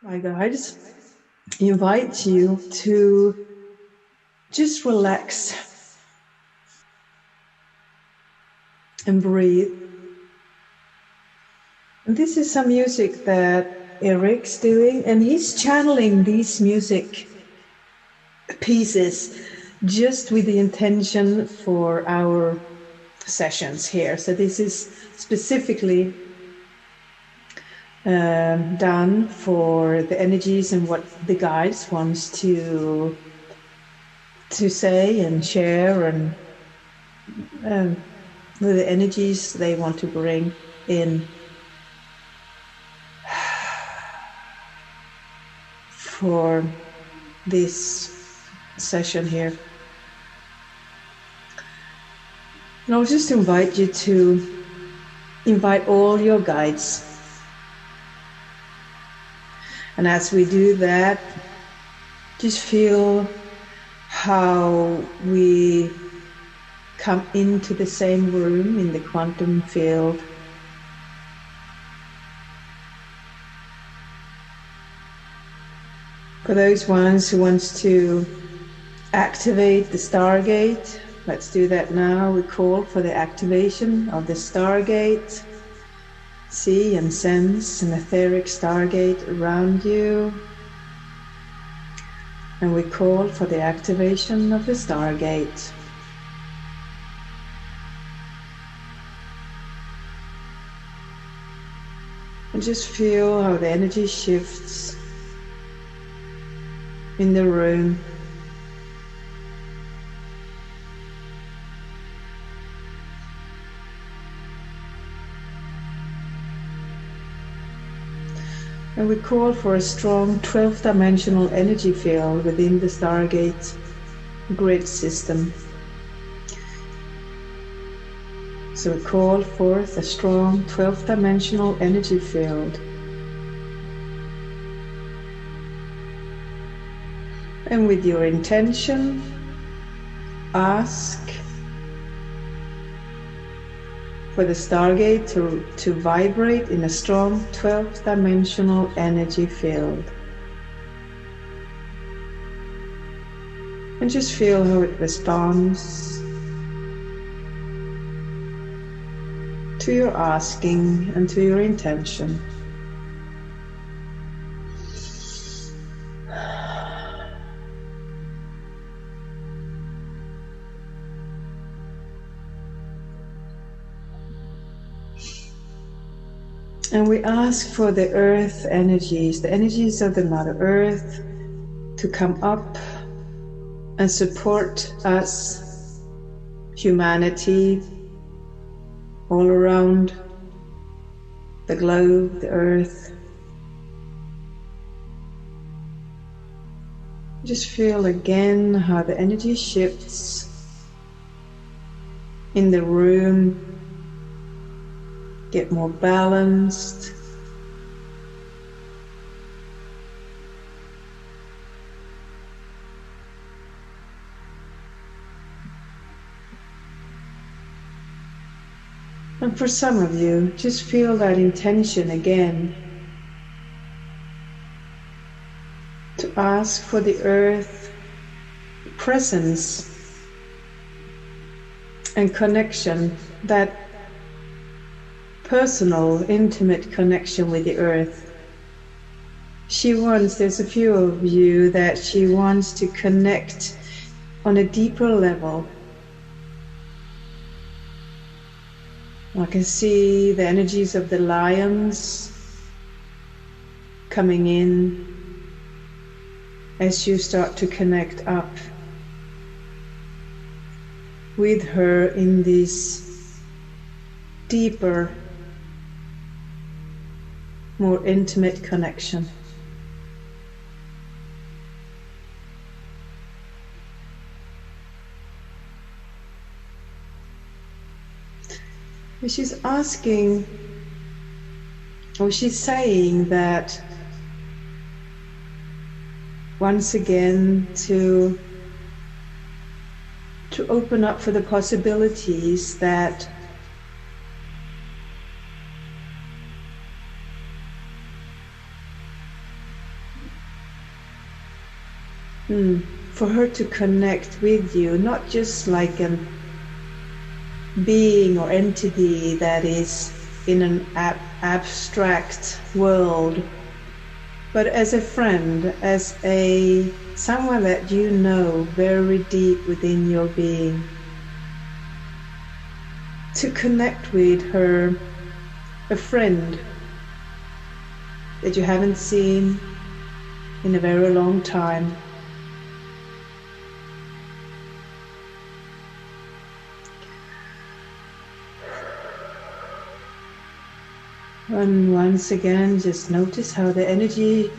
My guides invite you to just relax and breathe. And this is some music that Eric's doing, and he's channeling these music pieces just with the intention for our sessions here. So this is specifically done for the energies and what the guides wants to say and share, and the energies they want to bring in for this session here. And I'll just invite you to invite all your guides. And as we do that, just feel how we come into the same room in the quantum field. For those ones who wants to activate the Stargate, let's do that now. We call for the activation of the Stargate. See and sense an etheric Stargate around you. And we call for the activation of the Stargate. And just feel how the energy shifts in the room. And we call for a strong 12th dimensional energy field within the Stargate grid system. So we call forth a strong 12th dimensional energy field. And with your intention, ask for the Stargate to vibrate in a strong 12th dimensional energy field. And just feel how it responds to your asking and to your intention. And we ask for the earth energies, the energies of the Mother Earth, to come up and support us, humanity, all around the globe, the earth. Just feel again how the energy shifts in the room. Get more balanced. And for some of you, just feel that intention again to ask for the earth presence and connection, that personal, intimate connection with the earth. There's a few of you that she wants to connect on a deeper level. I can see the energies of the lions coming in as you start to connect up with her in this deeper, more intimate connection. She's asking, or she's saying that once again to open up for the possibilities that for her to connect with you, not just like a being or entity that is in an abstract world, but as a friend, as someone that you know very deep within your being. To connect with her, a friend that you haven't seen in a very long time. And once again, just notice how the energy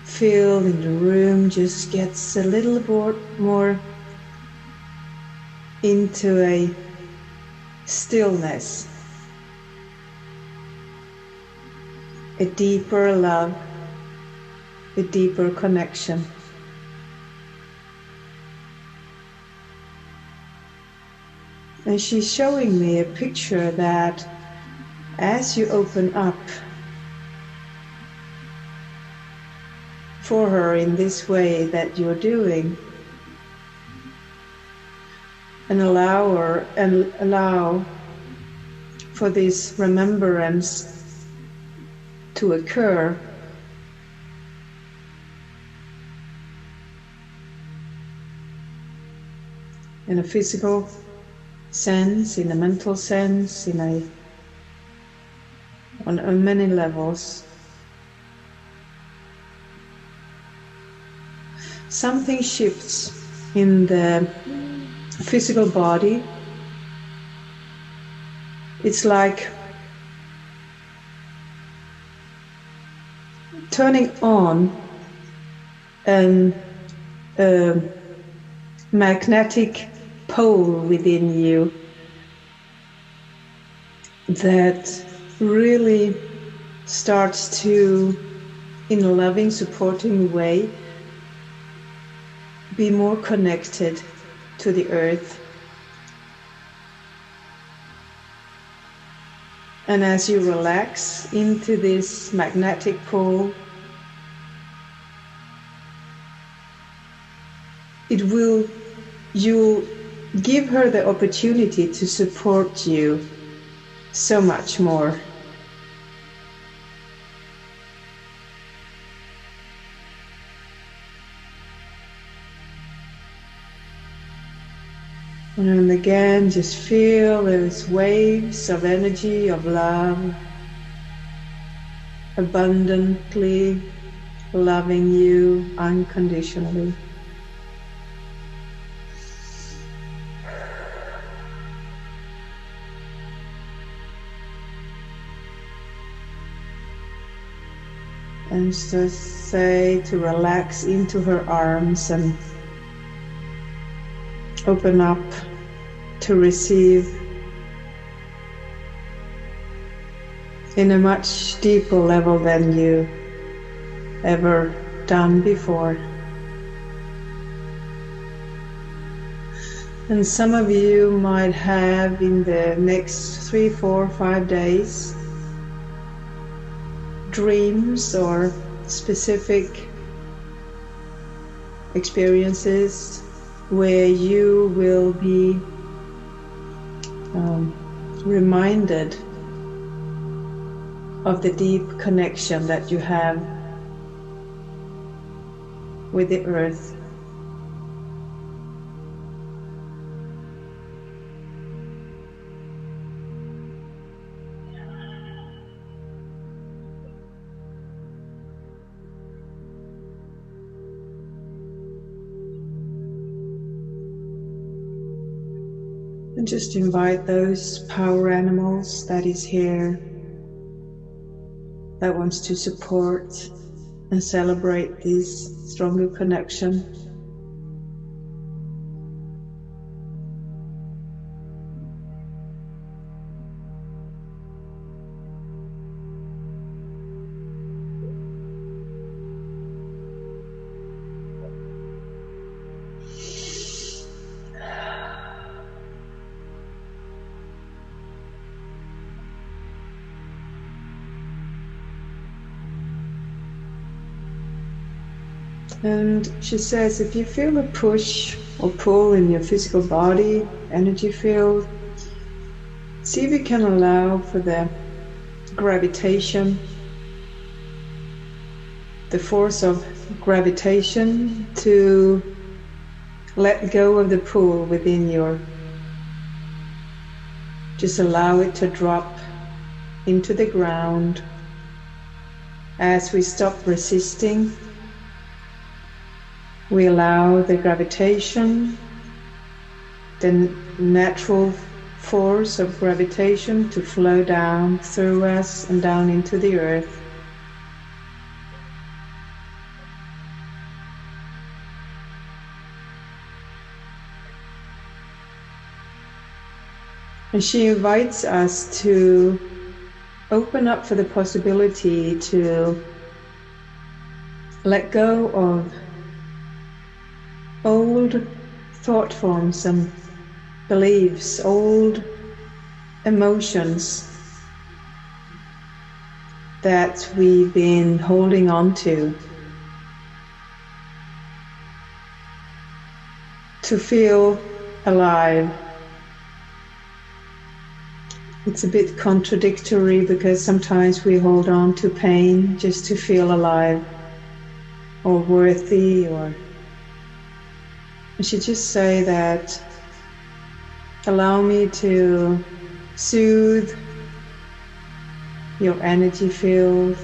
field in the room just gets a little more into a stillness, a deeper love, a deeper connection. And she's showing me a picture that as you open up for her in this way that you're doing, and allow for this remembrance to occur, in a physical sense, in a mental sense, on many levels. Something shifts in the physical body. It's like turning on a magnetic pole within you that really starts to, in a loving, supporting way, be more connected to the earth. And as you relax into this magnetic pole, you'll give her the opportunity to support you so much more. And again, just feel those waves of energy, of love, abundantly loving you unconditionally. And just say to relax into her arms and open up to receive in a much deeper level than you ever done before. And some of you might have in the next 3, 4, 5 days dreams or specific experiences where you will be reminded of the deep connection that you have with the earth. And just invite those power animals that is here, that wants to support and celebrate this stronger connection. And she says, if you feel a push or pull in your physical body, energy field, see if you can allow for the gravitation, the force of gravitation to let go of the pull within your. Just allow it to drop into the ground as we stop resisting. We allow the gravitation, the natural force of gravitation to flow down through us and down into the earth. And she invites us to open up for the possibility to let go of old thought forms and beliefs, old emotions that we've been holding on to feel alive. It's a bit contradictory because sometimes we hold on to pain just to feel alive or worthy, or I should just say that allow me to soothe your energy field,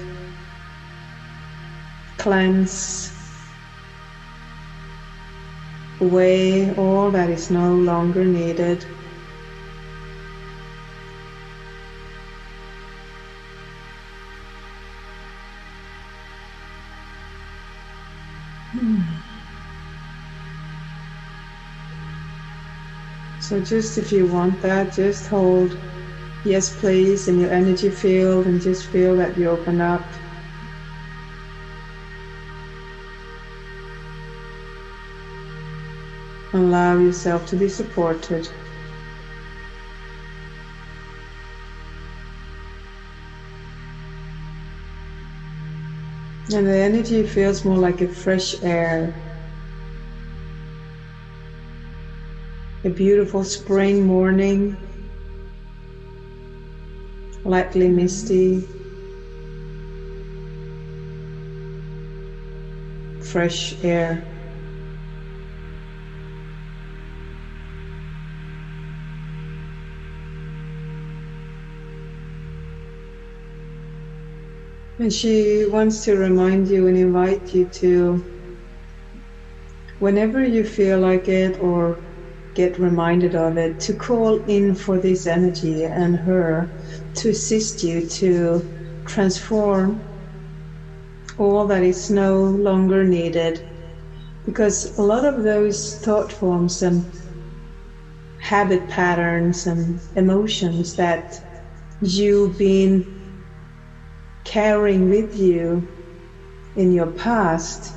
cleanse away all that is no longer needed. So just if you want that, just hold yes please in your energy field and just feel that you open up. Allow yourself to be supported. And the energy feels more like a fresh air. A beautiful spring morning, lightly misty, fresh air. And she wants to remind you and invite you to, whenever you feel like it or get reminded of it, to call in for this energy and her to assist you to transform all that is no longer needed. Because a lot of those thought forms and habit patterns and emotions that you've been carrying with you in your past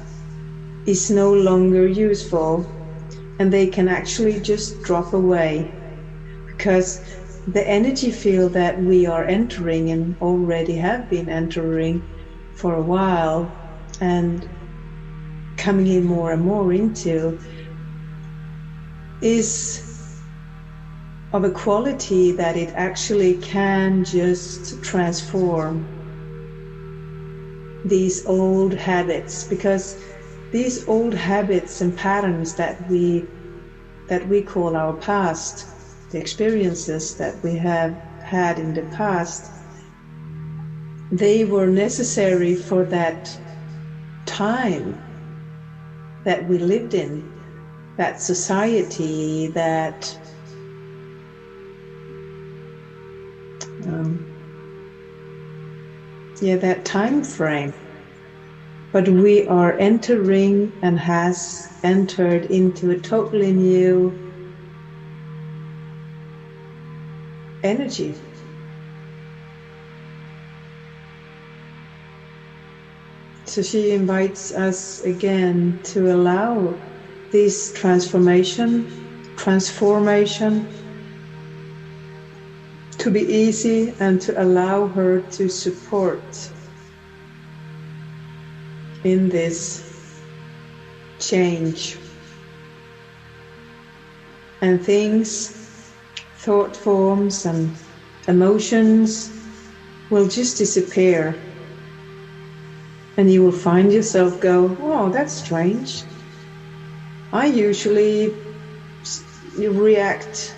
is no longer useful. And they can actually just drop away, because the energy field that we are entering and already have been entering for a while and coming in more and more into is of a quality that it actually can just transform these old habits, because these old habits and patterns that we call our past, the experiences that we have had in the past, they were necessary for that time that we lived in, that society, that that time frame. But we are entering and has entered into a totally new energy. So she invites us again to allow this transformation to be easy and to allow her to support in this change. And things, thought forms and emotions will just disappear. And you will find yourself go, oh, that's strange. I usually react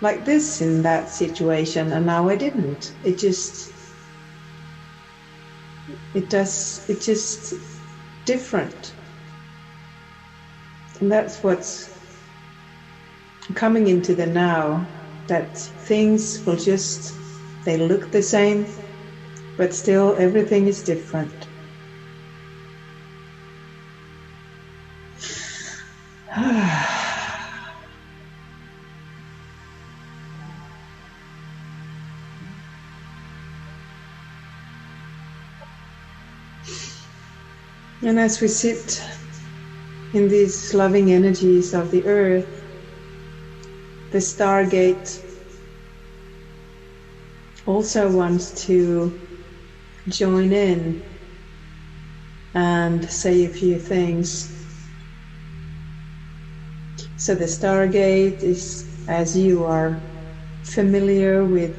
like this in that situation, and now I didn't. It's just different. And that's what's coming into the now, that things will just, they look the same, but still everything is different. And as we sit in these loving energies of the earth, the Stargate also wants to join in and say a few things. So the Stargate is, as you are familiar with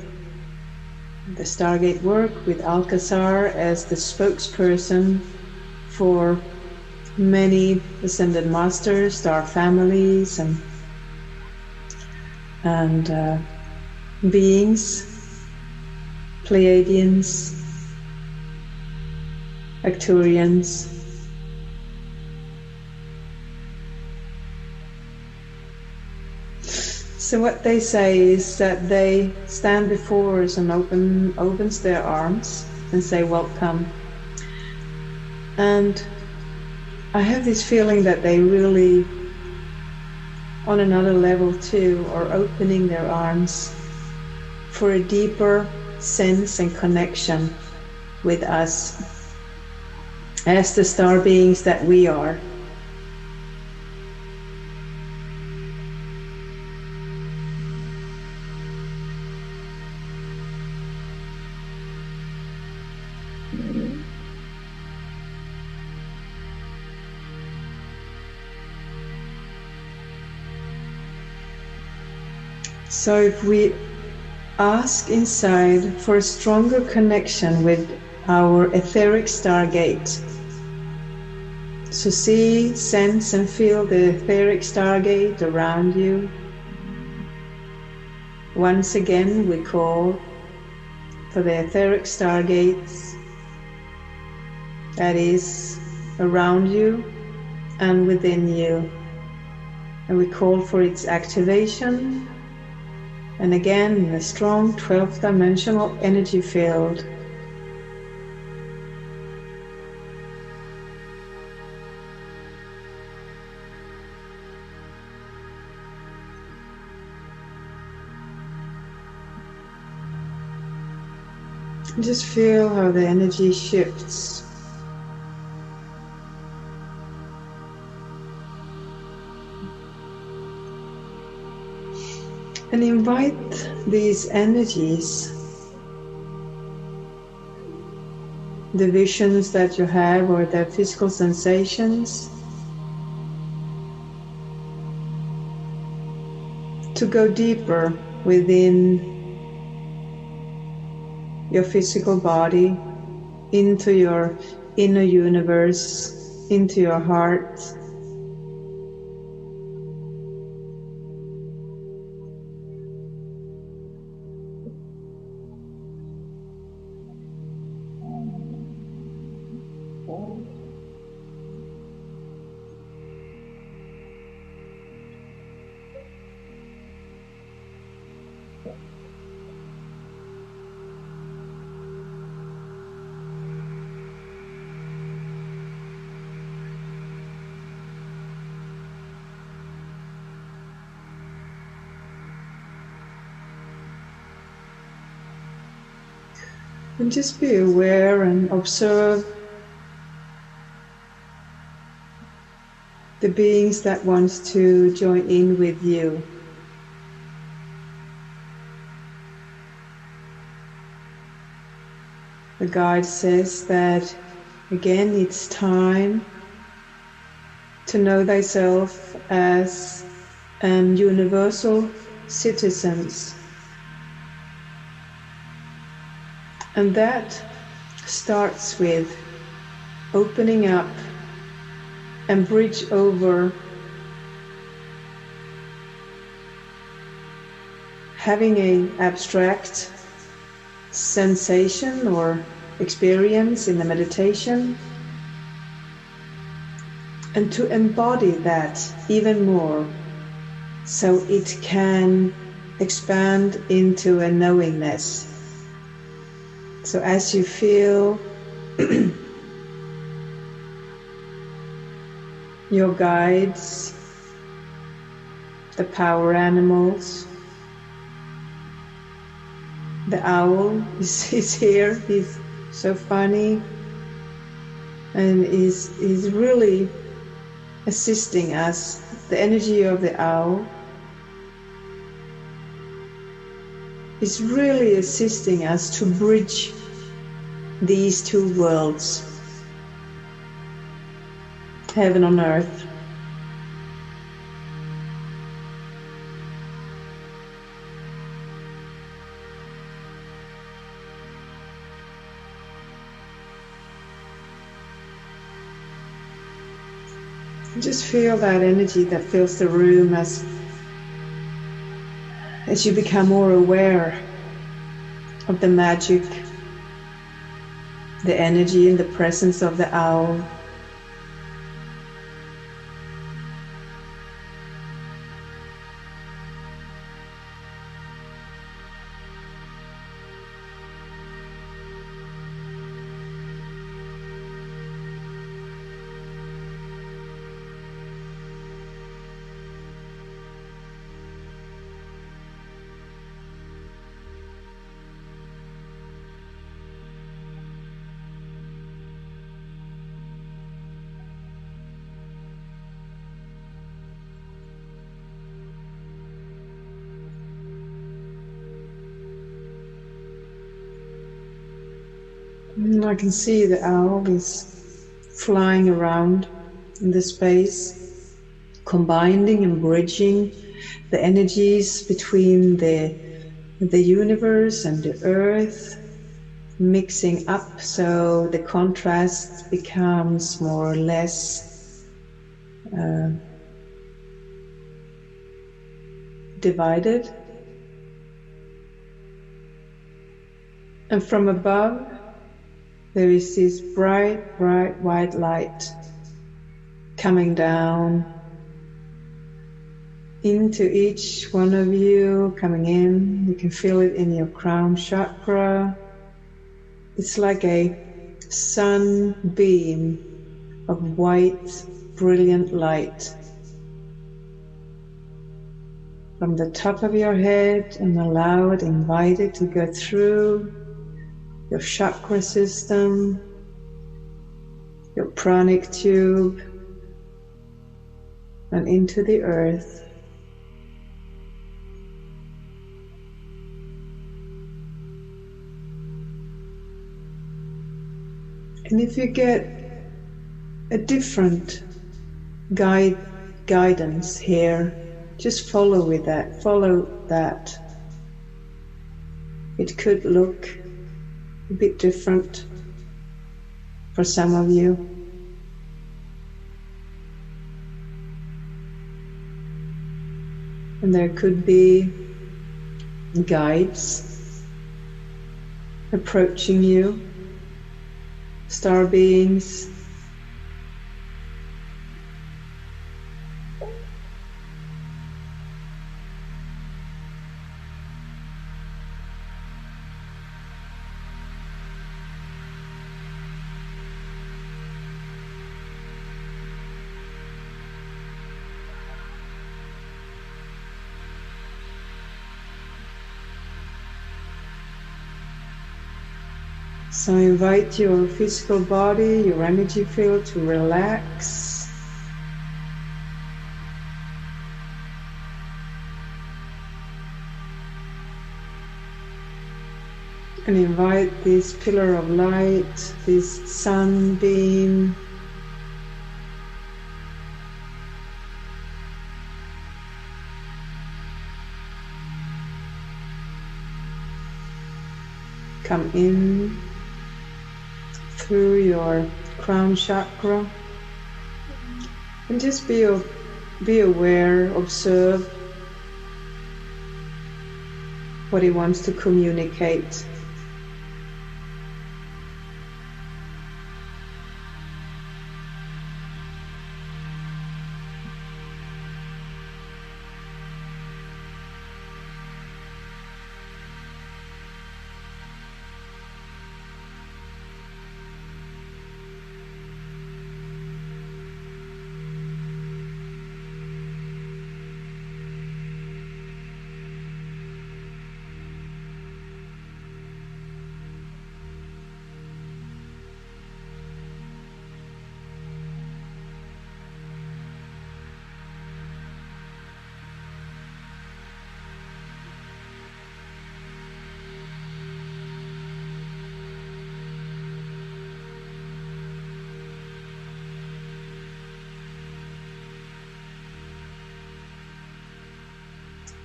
the Stargate work, with Alcazar as the spokesperson for many ascended masters, star families, and beings, Pleiadians, Arcturians. So what they say is that they stand before us and opens their arms and say, welcome. And I have this feeling that they really, on another level too, are opening their arms for a deeper sense and connection with us as the star beings that we are. So if we ask inside for a stronger connection with our etheric Stargate, so see, sense and feel the etheric Stargate around you. Once again we call for the etheric Stargates that is around you and within you, and we call for its activation. And again, the strong 12th dimensional energy field. Just feel how the energy shifts. And invite these energies, the visions that you have or the physical sensations, to go deeper within your physical body, into your inner universe, into your heart. And just be aware and observe the beings that want to join in with you. The guide says that again it's time to know thyself as an universal citizen. And that starts with opening up and bridge over having an abstract sensation or experience in the meditation, and to embody that even more so it can expand into a knowingness. So as you feel your guides, the power animals, the owl is here, he's so funny and is really assisting us. The energy of the owl is really assisting us to bridge these two worlds, heaven on earth. Just feel that energy that fills the room as you become more aware of the magic, the energy and the presence of the owl. I can see the owl is flying around in the space, combining and bridging the energies between the universe and the earth, mixing up so the contrast becomes more or less divided. And from above, there is this bright, bright white light coming down into each one of you, coming in. You can feel it in your crown chakra. It's like a sunbeam of white, brilliant light from the top of your head, and allow it, invite it to go through your chakra system, your pranic tube, and into the earth. And if you get a different guidance here, just follow with that, follow that. It could look a bit different for some of you. And there could be guides approaching you, star beings, so invite your physical body, your energy field to relax. And invite this pillar of light, this sunbeam, come in through your crown chakra, and just be aware, observe what he wants to communicate.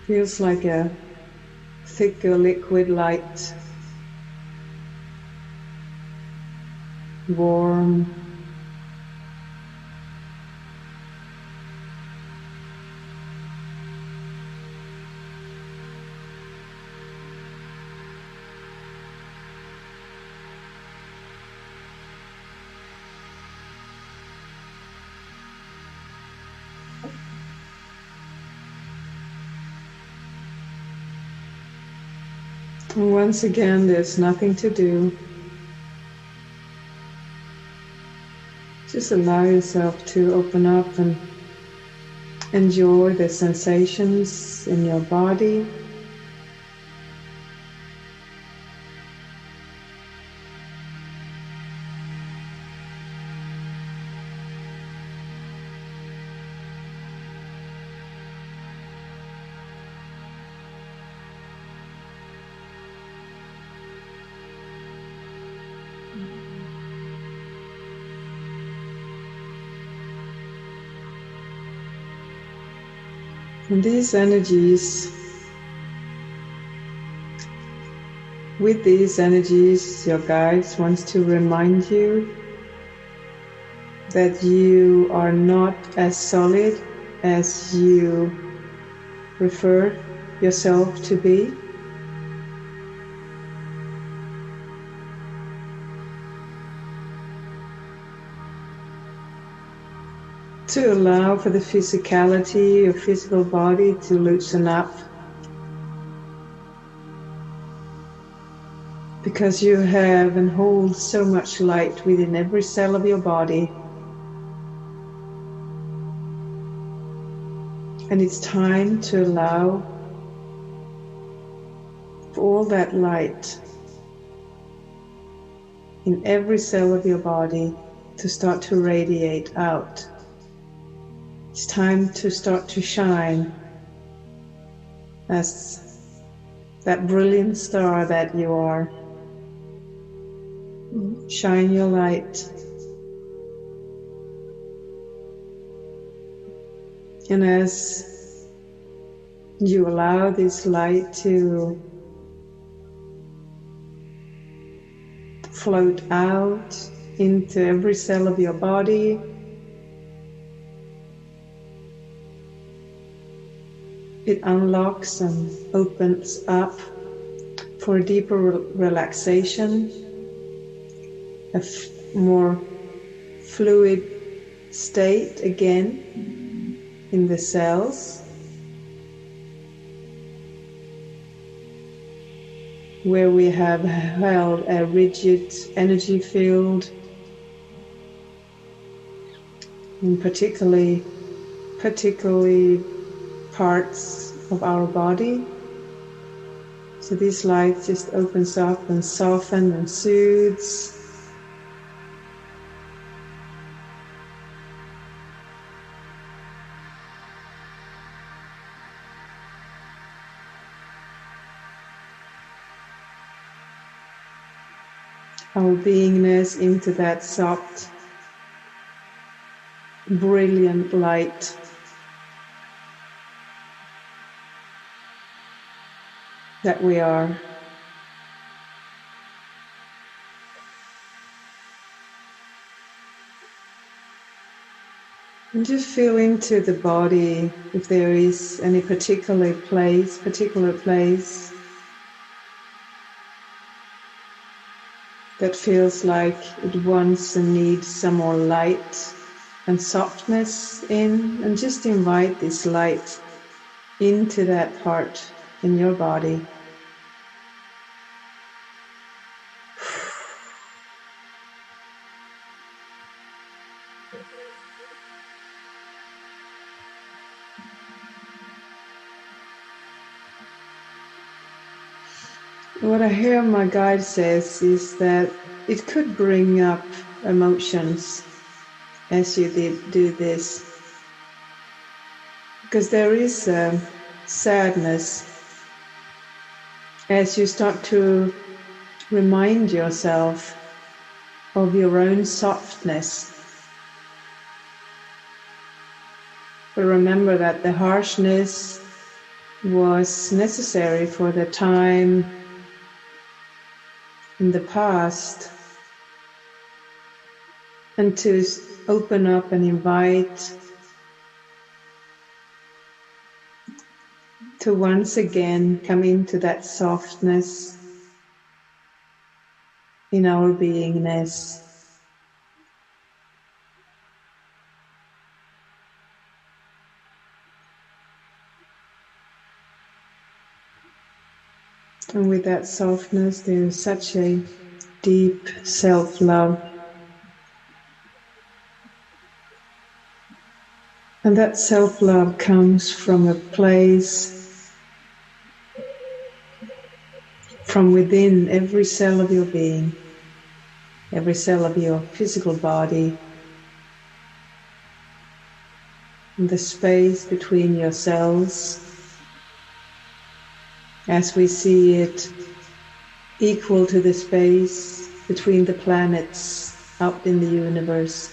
Feels like a thicker liquid light, warm, and once again there's nothing to do. Just allow yourself to open up and enjoy the sensations in your body. And these energies, with these energies, your guides wants to remind you that you are not as solid as you refer yourself to be. To allow for the physicality of physical body to loosen up, because you have and hold so much light within every cell of your body, and it's time to allow for all that light in every cell of your body to start to radiate out. It's time to start to shine as that brilliant star that you are. Shine your light. And as you allow this light to float out into every cell of your body, it unlocks and opens up for a deeper relaxation, a more fluid state again in the cells, where we have held a rigid energy field, and particularly parts of our body. So this light just opens up and softens and soothes. Our beingness into that soft, brilliant light. That we are. And just feel into the body if there is any particular place that feels like it wants and needs some more light and softness in, and just invite this light into that part in your body. What I hear my guide says is that it could bring up emotions as you do this, because there is a sadness as you start to remind yourself of your own softness. But remember that the harshness was necessary for the time in the past, and to open up and invite to once again come into that softness in our beingness. And with that softness, there is such a deep self-love. And that self-love comes from a place from within every cell of your being, every cell of your physical body, and the space between your cells, as we see it, equal to the space between the planets out in the universe.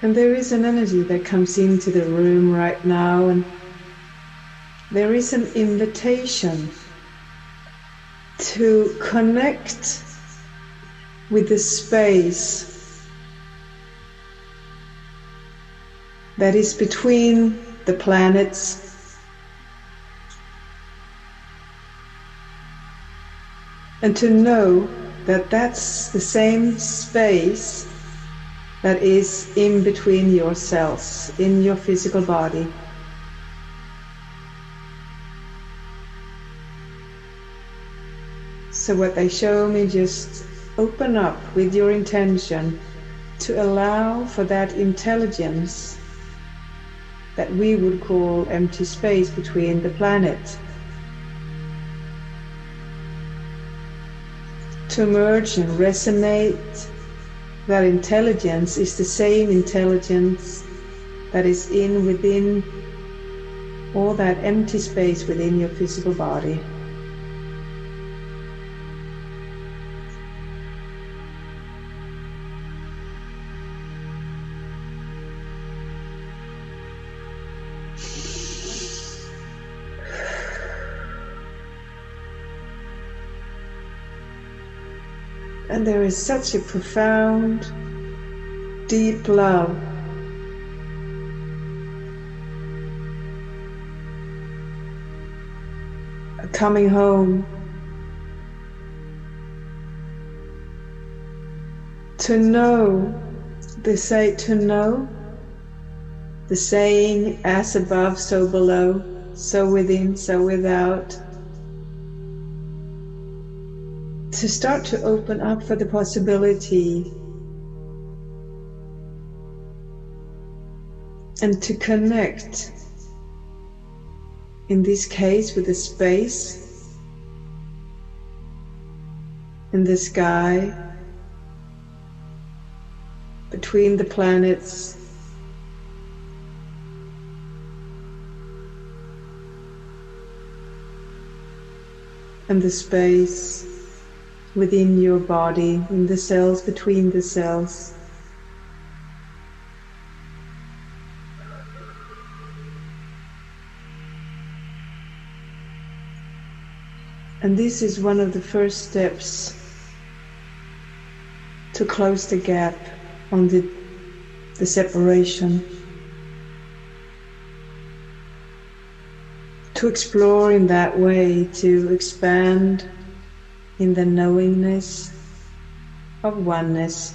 And there is an energy that comes into the room right now, and there is an invitation to connect with the space that is between the planets, and to know that that's the same space that is in between your cells, in your physical body. So what they show me, just open up with your intention to allow for that intelligence that we would call empty space between the planets to merge and resonate. That intelligence is the same intelligence that is within all that empty space within your physical body. And there is such a profound, deep love coming home to know, they say to know, the saying as above so below, so within so without. To start to open up for the possibility and to connect, in this case with the space in the sky between the planets, and the space within your body, in the cells, between the cells. And this is one of the first steps to close the gap on the separation. To explore in that way, to expand in the knowingness of oneness.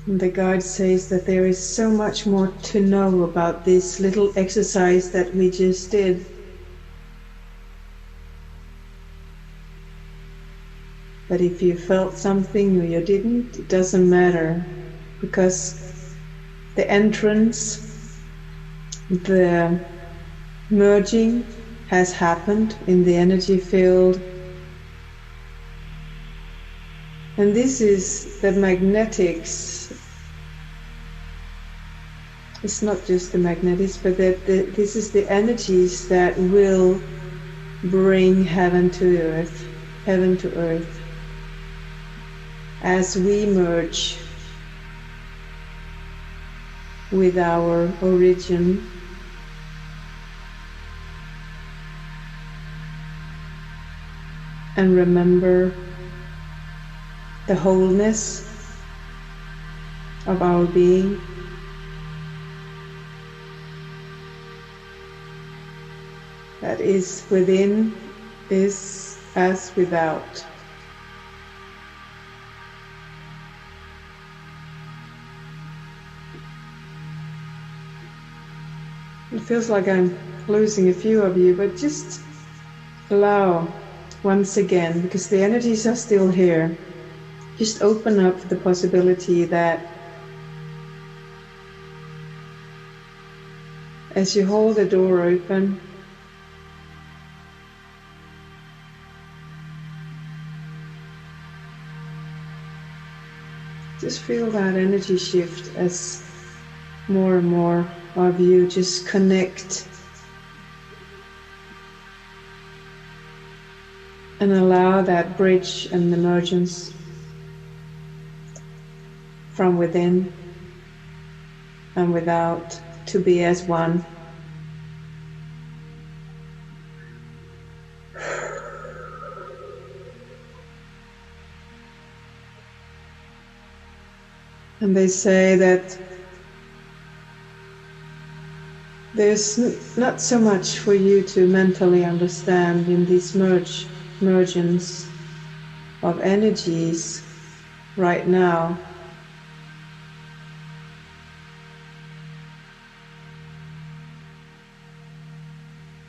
And the guide says that there is so much more to know about this little exercise that we just did. But if you felt something or you didn't, it doesn't matter, because the entrance, the merging has happened in the energy field. And this is the magnetics. It's not just the magnetics, but this is the energies that will bring heaven to earth, as we merge with our origin. And remember the wholeness of our being. That is within is as without. It feels like I'm losing a few of you, but just allow once again, because the energies are still here. Just open up the possibility that as you hold the door open, just feel that energy shift as more and more of you just connect and allow that bridge and emergence from within and without to be as one. And they say that there's not so much for you to mentally understand in these mergence of energies right now.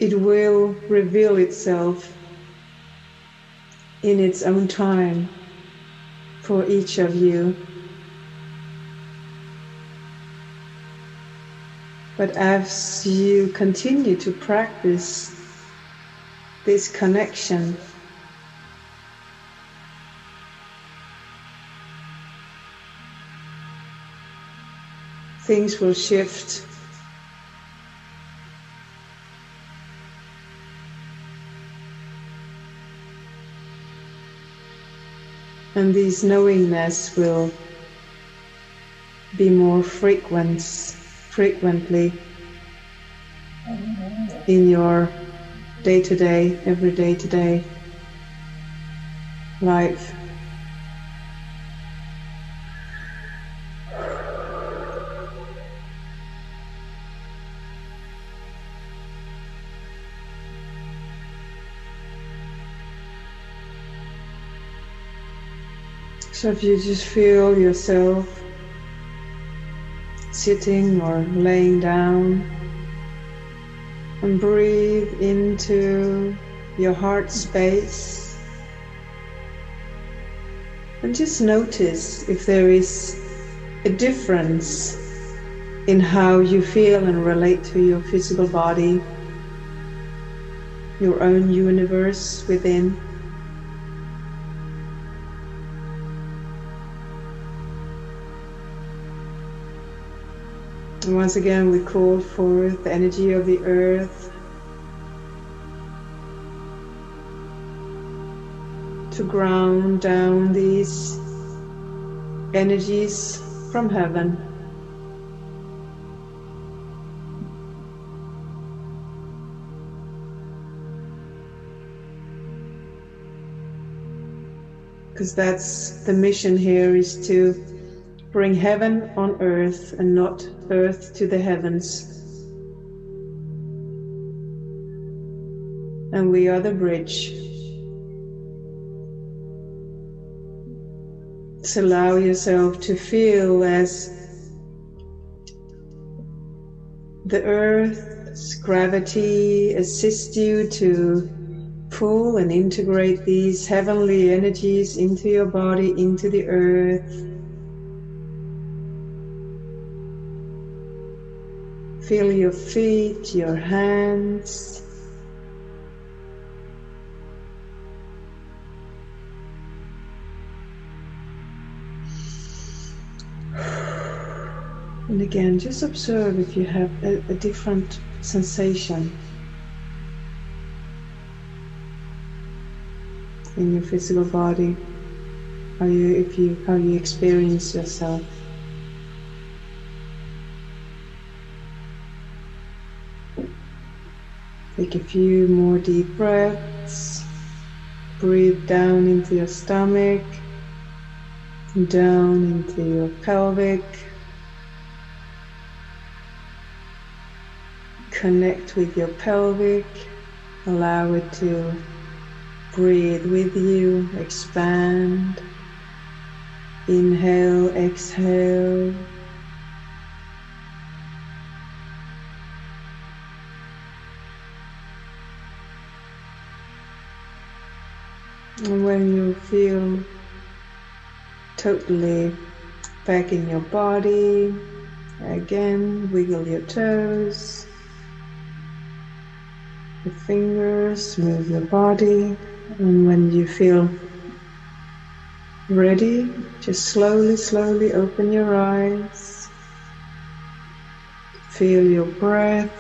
It will reveal itself in its own time for each of you. But as you continue to practice this connection, things will shift. And this knowingness will be more frequently in your day-to-day, everyday life. So if you just feel yourself sitting or laying down, and breathe into your heart space, and just notice if there is a difference in how you feel and relate to your physical body, your own universe within. And once again, we call forth the energy of the earth to ground down these energies from heaven. Because that's the mission here, is to bring heaven on earth and not earth to the heavens. And we are the bridge. So allow yourself to feel as the earth's gravity assists you to pull and integrate these heavenly energies into your body, into the earth. Feel your feet, your hands. And again, just observe if you have a different sensation in your physical body, how you experience yourself. Take a few more deep breaths. Breathe down into your stomach, down into your pelvic. Connect with your pelvic. Allow it to breathe with you. Expand. Inhale, exhale. And when you feel totally back in your body, again, wiggle your toes, your fingers, move your body. And when you feel ready, just slowly open your eyes. Feel your breath.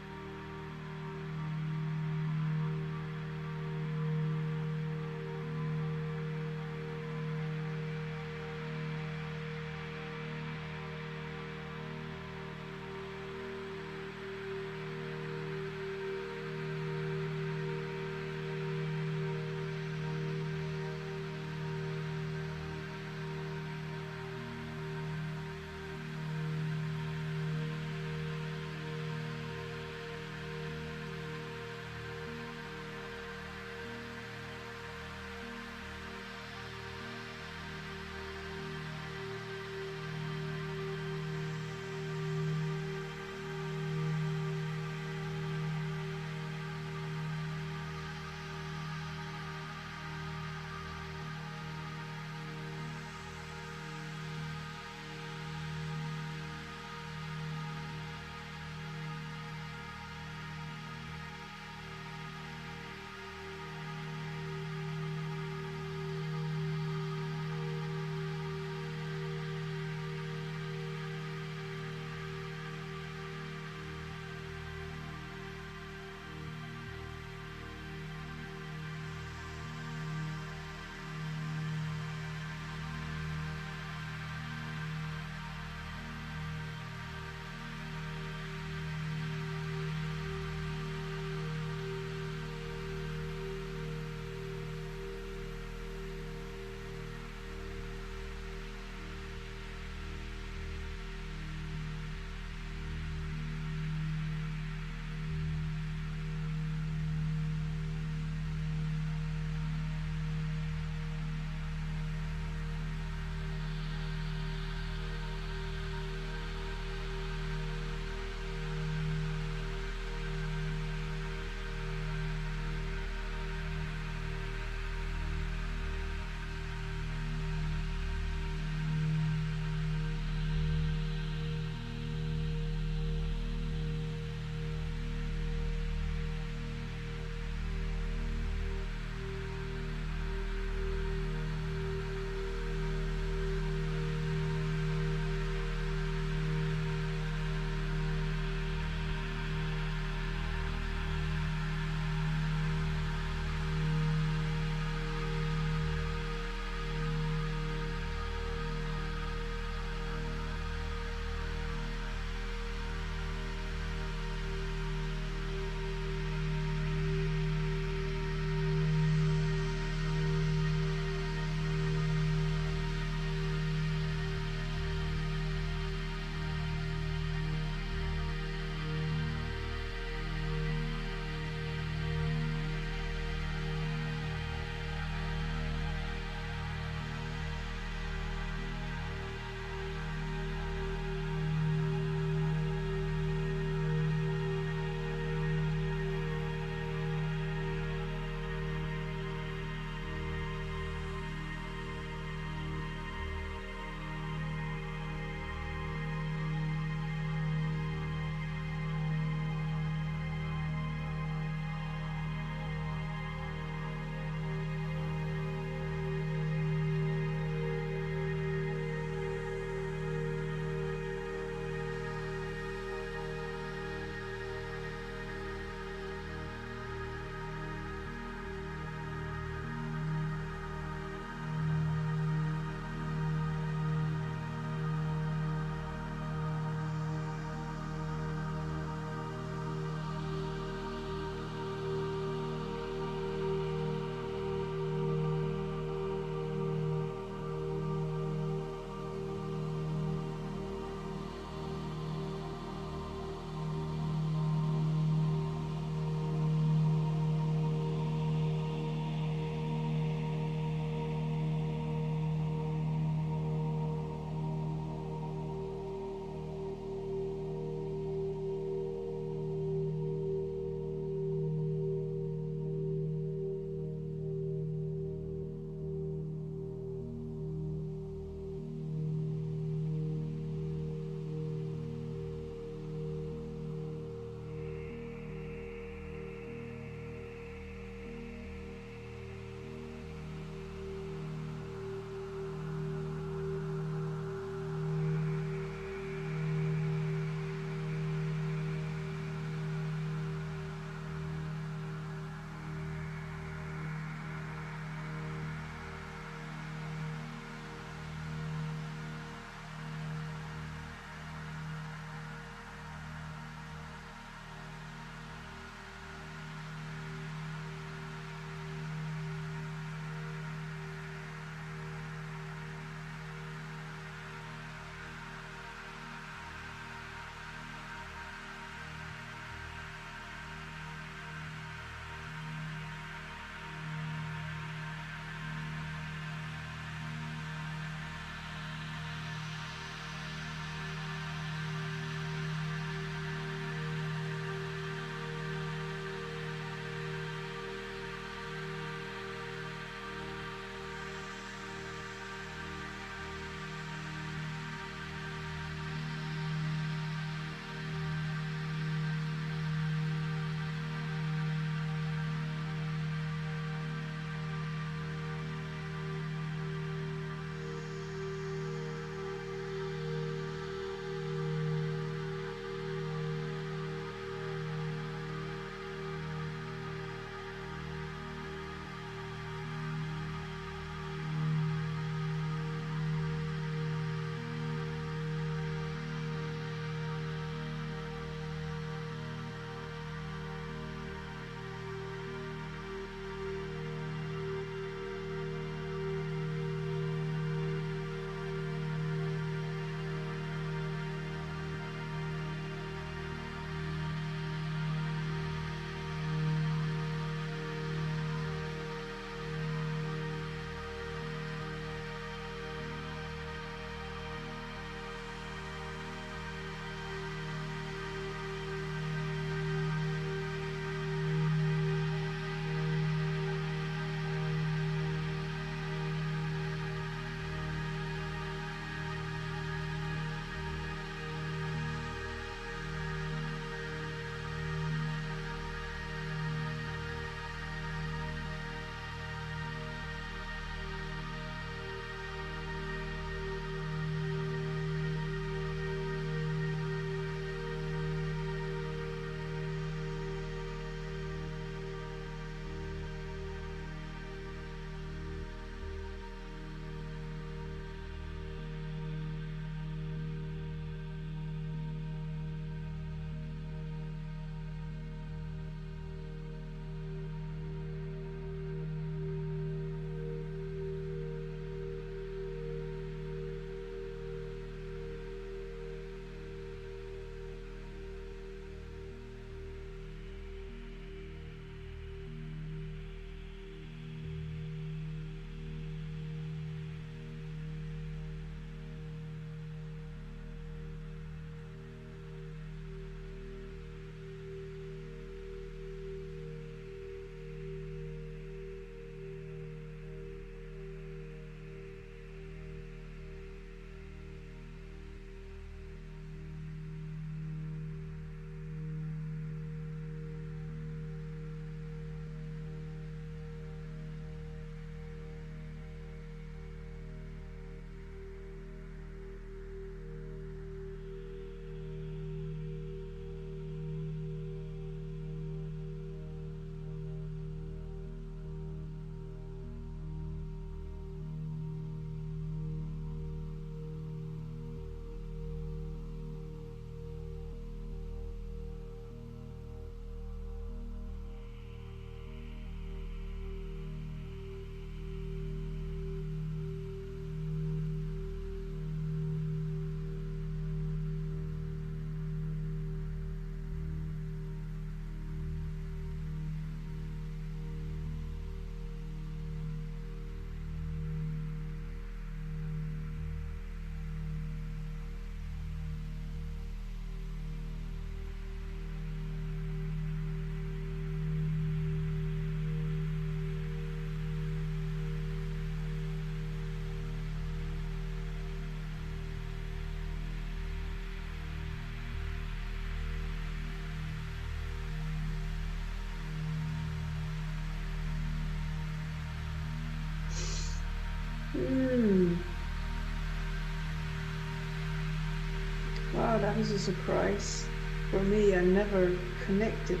Wow, that was a surprise for me. I never connected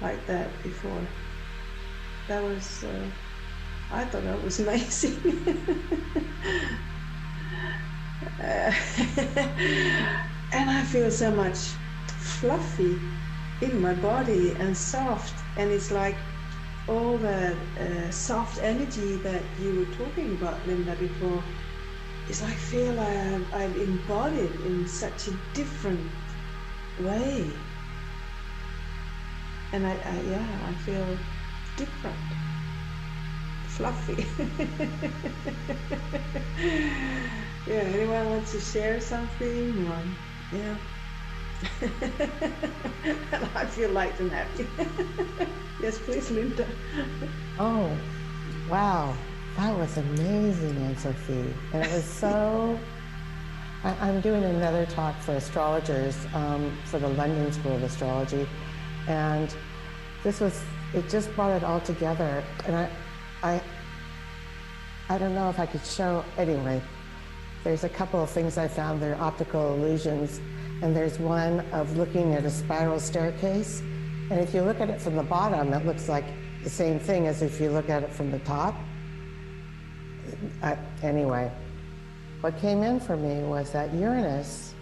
like that before. That was, I thought that was amazing. And I feel so much fluffy in my body and soft, and it's like all that soft energy that you were talking about, Linda, before. It's like I feel I've embodied in such a different way, and I feel different, fluffy. Yeah, anyone wants to share something? Or, yeah. And I feel light and happy. Yes, please, Linda. Oh, wow. That was amazing, Ann-Sofie. And it was so... I'm doing another talk for astrologers for the London School of Astrology. And it just brought it all together. And I don't know if I could show, anyway, there's a couple of things I found. They're optical illusions. And there's one of looking at a spiral staircase. And if you look at it from the bottom, it looks like the same thing as if you look at it from the top. Anyway, what came in for me was that Uranus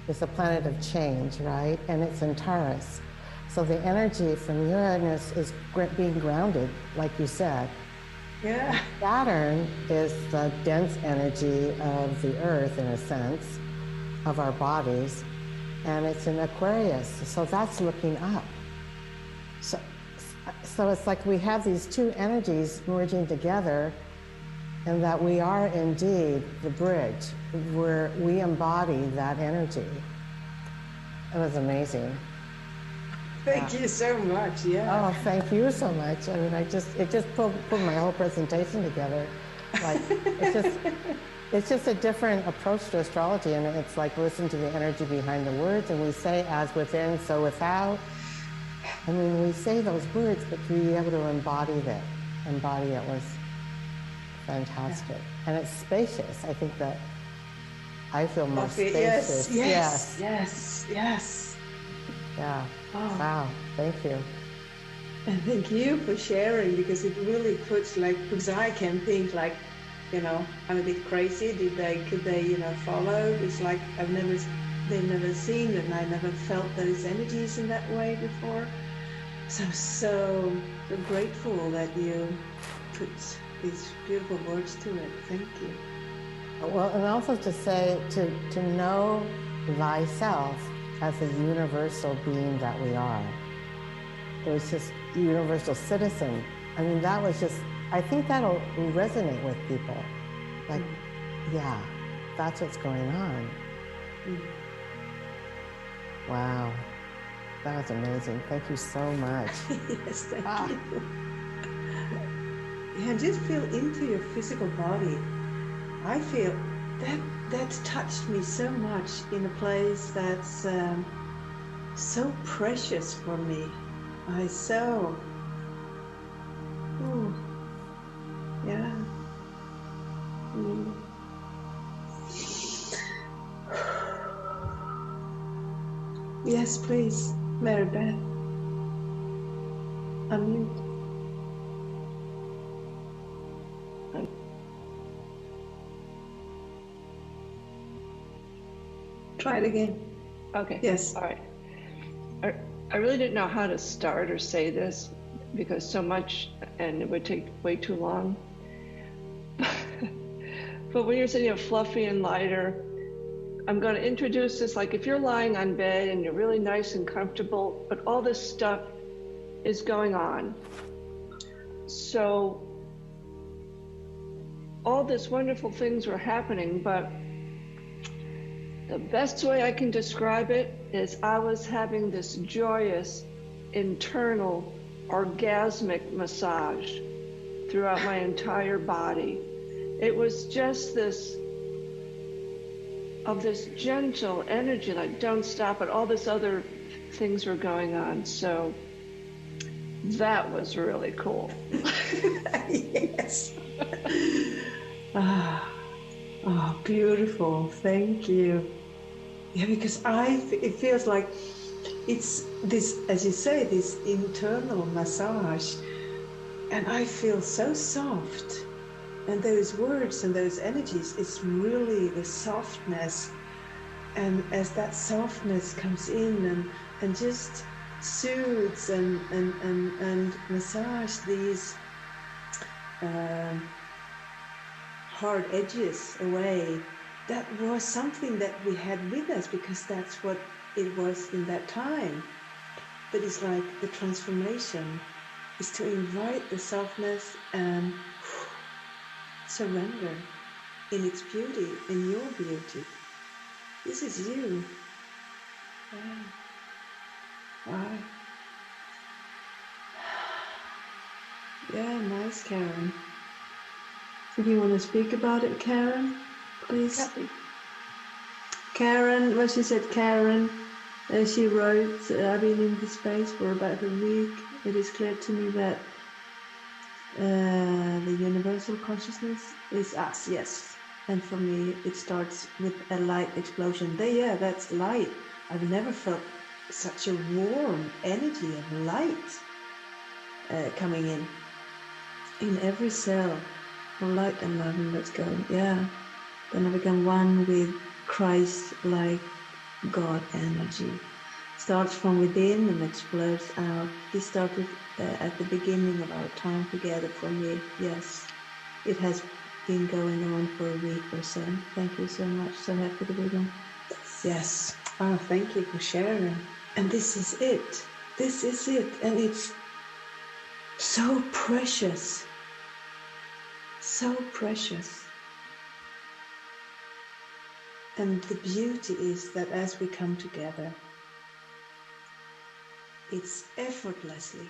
is a planet of change, right? And it's in Taurus. So the energy from Uranus is being grounded, like you said. Yeah. Saturn is the dense energy of the Earth, in a sense, of our bodies. And it's in Aquarius, so that's looking up. So it's like we have these two energies merging together, and that we are indeed the bridge where we embody that energy. It was amazing. Thank you so much. Yeah. Oh, thank you so much. I mean, it just pulled my whole presentation together. Like, it's just a different approach to astrology, and it's like listen to the energy behind the words, and we say as within, so without. I mean, we say those words, but to be able to embody it was fantastic. Yeah. And it's spacious. I think that I feel more spacious. Yes. Yeah. Oh. Wow. Thank you. And thank you for sharing, because it really puts, like, because I can think like, you know, I'm a bit crazy. Could they follow? It's like they've never seen it, and I never felt those energies in that way before. So I'm so grateful that you put these beautiful words to it. Thank you. Well, and also to say, to know thyself as a universal being that we are. It was just universal citizen. I mean, that was just, I think that'll resonate with people. Like, yeah, that's what's going on. Wow, that was amazing. Thank you so much. Yes, thank you. Yeah, just feel into your physical body. I feel that's touched me so much in a place that's so precious for me. Yeah. Yes, please, Mary Beth. Unmute. Try it again. Okay. Yes. All right. I really didn't know how to start or say this because so much, and it would take way too long. But when you're saying fluffy and lighter, I'm going to introduce this like if you're lying on bed and you're really nice and comfortable, but all this stuff is going on. So all these wonderful things were happening, but the best way I can describe it is I was having this joyous, internal, orgasmic massage throughout my entire body. It was just this gentle energy, like don't stop, but all this other things were going on. So That was really cool. Yes. Oh, beautiful. Thank you. Yeah, because it feels like it's this, as you say, this internal massage, and I feel so soft. And those words and those energies, it's really the softness. And as that softness comes in and just soothes and massage these hard edges away, that was something that we had with us because that's what it was in that time. But it's like the transformation is to invite the softness and surrender in its beauty, in your beauty. This is you. Wow. Wow. Yeah, nice, Karen. If you want to speak about it, Karen, please. Kathy. Karen, well, she said Karen. She wrote, I've been in this space for about a week. It is clear to me that the universal consciousness is us, yes. And for me, it starts with a light explosion. Yeah, that's light. I've never felt such a warm energy of light coming in every cell. Light and love, and let's go. Yeah. Then I become one with Christ-like God energy. Starts from within and explodes out. This started at the beginning of our time together for me. Yes. It has been going on for a week or so. Thank you so much. So happy to be here. Yes. Oh, thank you for sharing. And this is it. This is it. And it's so precious. So precious. And the beauty is that as we come together, it's effortlessly